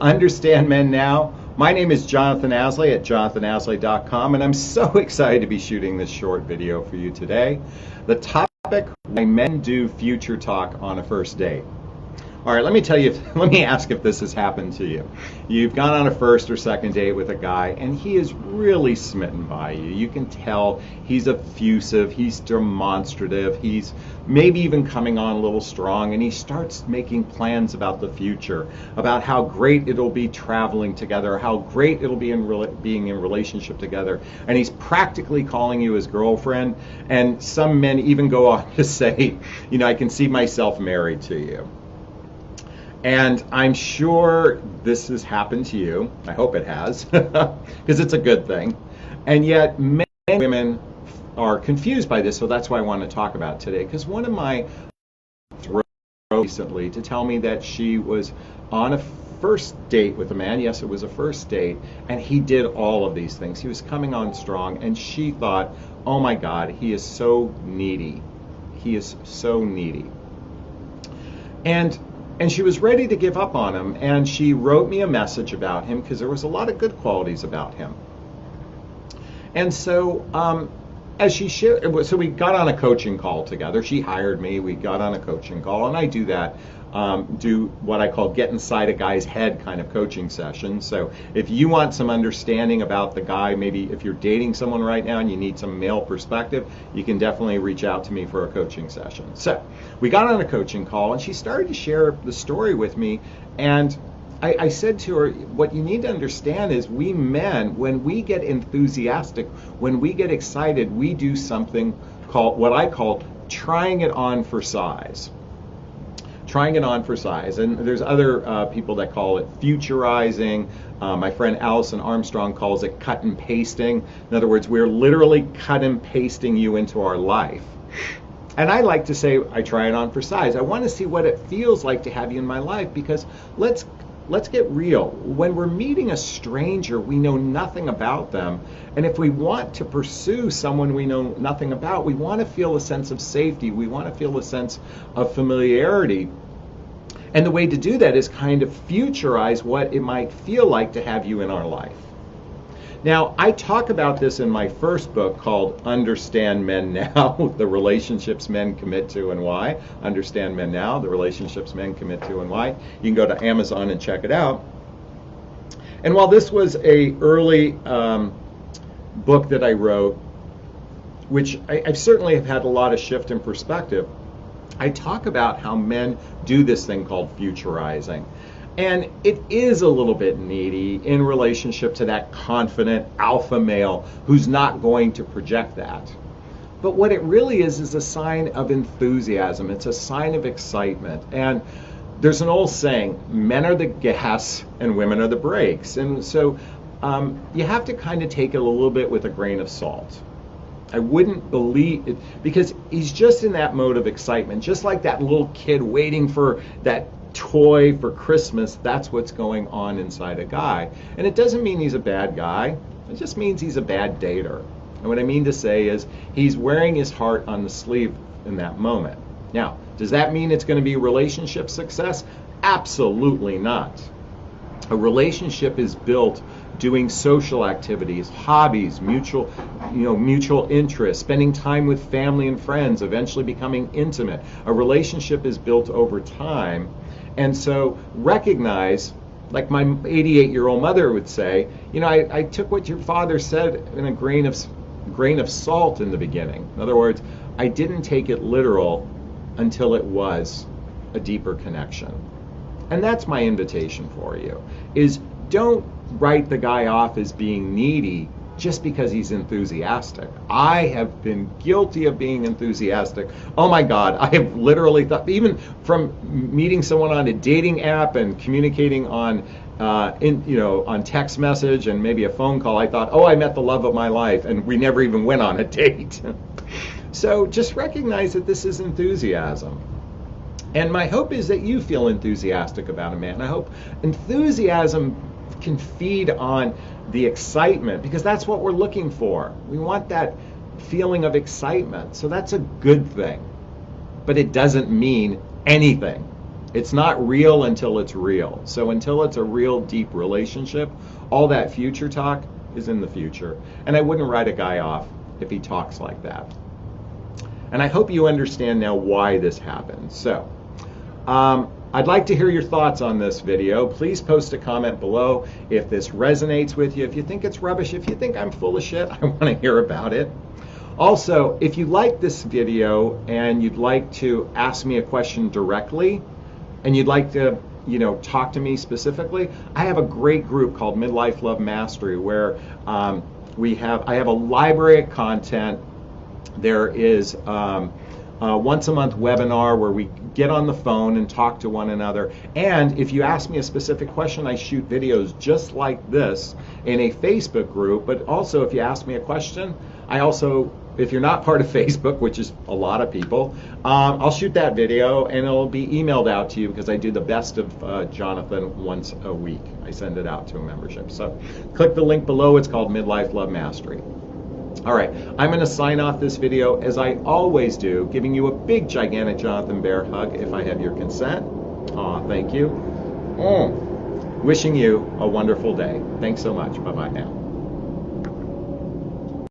Understand Men Now. My name is Jonathon Aslay at jonathonaslay.com, and I'm so excited to be shooting this short video for you today. The topic: why men do future talk on a first date. All right, let me ask if this has happened to you. You've gone on a first or second date with a guy, and he is really smitten by you. You can tell he's effusive, he's demonstrative, he's maybe even coming on a little strong, and he starts making plans about the future, about how great it'll be traveling together, how great it'll be being in relationship together, and he's practically calling you his girlfriend, and some men even go on to say, I can see myself married to you. And I'm sure this has happened to you. I hope it has, because it's a good thing. And yet, men and women are confused by this, so that's why I want to talk about it today. Because one of my wrote recently to tell me that she was on a first date with a man. Yes, it was a first date, and he did all of these things. He was coming on strong, and she thought, oh my God, he is so needy. He is so needy. And she was ready to give up on him, and she wrote me a message about him because there was a lot of good qualities about him. And so as she shared, so we got on a coaching call together. She hired me, we got on a coaching call, and I do that, do what I call get inside a guy's head kind of coaching session. So if you want some understanding about the guy, maybe if you're dating someone right now and you need some male perspective, you can definitely reach out to me for a coaching session. So we got on a coaching call, and she started to share the story with me, and I said to her, what you need to understand is we men, when we get enthusiastic, when we get excited, we do something called, what I call, trying it on for size. Trying it on for size. And there's other people that call it futurizing. My friend Allison Armstrong calls it cut and pasting. In other words, we're literally cut and pasting you into our life. And I like to say I try it on for size. I want to see what it feels like to have you in my life, because let's get real. When we're meeting a stranger, we know nothing about them. And if we want to pursue someone we know nothing about, we want to feel a sense of safety. We want to feel a sense of familiarity. And the way to do that is kind of futurize what it might feel like to have you in our life. Now, I talk about this in my first book called Understand Men Now, the relationships men commit to and why. Understand Men Now, the relationships men commit to and why. You can go to Amazon and check it out. And while this was a early book that I wrote, which I certainly have had a lot of shift in perspective, I talk about how men do this thing called futurizing. And it is a little bit needy in relationship to that confident alpha male who's not going to project that. But what it really is a sign of enthusiasm. It's a sign of excitement. And there's an old saying, men are the gas and women are the brakes. And so you have to kind of take it a little bit with a grain of salt. I wouldn't believe it, because he's just in that mode of excitement, just like that little kid waiting for that toy for Christmas. That's what's going on inside a guy. And it doesn't mean he's a bad guy. It just means he's a bad dater. And what I mean to say is he's wearing his heart on the sleeve in that moment. Now, does that mean it's going to be relationship success? Absolutely not. A relationship is built doing social activities, hobbies, mutual interests, spending time with family and friends, eventually becoming intimate. A relationship is built over time. And so recognize, like my 88-year-old mother would say, I took what your father said in a grain of salt in the beginning. In other words, I didn't take it literal until it was a deeper connection. And that's my invitation for you, is don't write the guy off as being needy just because he's enthusiastic. I have been guilty of being enthusiastic. Oh my God, I have literally thought, even from meeting someone on a dating app and communicating on on text message and maybe a phone call, I thought, oh, I met the love of my life, and we never even went on a date. So just recognize that this is enthusiasm. And my hope is that you feel enthusiastic about a man. I hope enthusiasm can feed on the excitement, because that's what we're looking for. We want that feeling of excitement. So that's a good thing. But it doesn't mean anything. It's not real until it's real. So until it's a real deep relationship, all that future talk is in the future. And I wouldn't write a guy off if he talks like that. And I hope you understand now why this happens. So I'd like to hear your thoughts on this video. Please post a comment below if this resonates with you. If you think it's rubbish, if you think I'm full of shit, I want to hear about it. Also, if you like this video and you'd like to ask me a question directly, and you'd like to, talk to me specifically, I have a great group called Midlife Love Mastery where I have a library of content. There is a once a month webinar where we get on the phone and talk to one another. And if you ask me a specific question, I shoot videos just like this in a Facebook group. But also, if you ask me a question, if you're not part of Facebook, which is a lot of people, I'll shoot that video and it'll be emailed out to you because I do the best of Jonathon once a week. I send it out to a membership. So click the link below. It's called Midlife Love Mastery. All right, I'm going to sign off this video as I always do, giving you a big, gigantic Jonathon Bear hug if I have your consent. Aw, thank you. Wishing you a wonderful day. Thanks so much. Bye-bye now.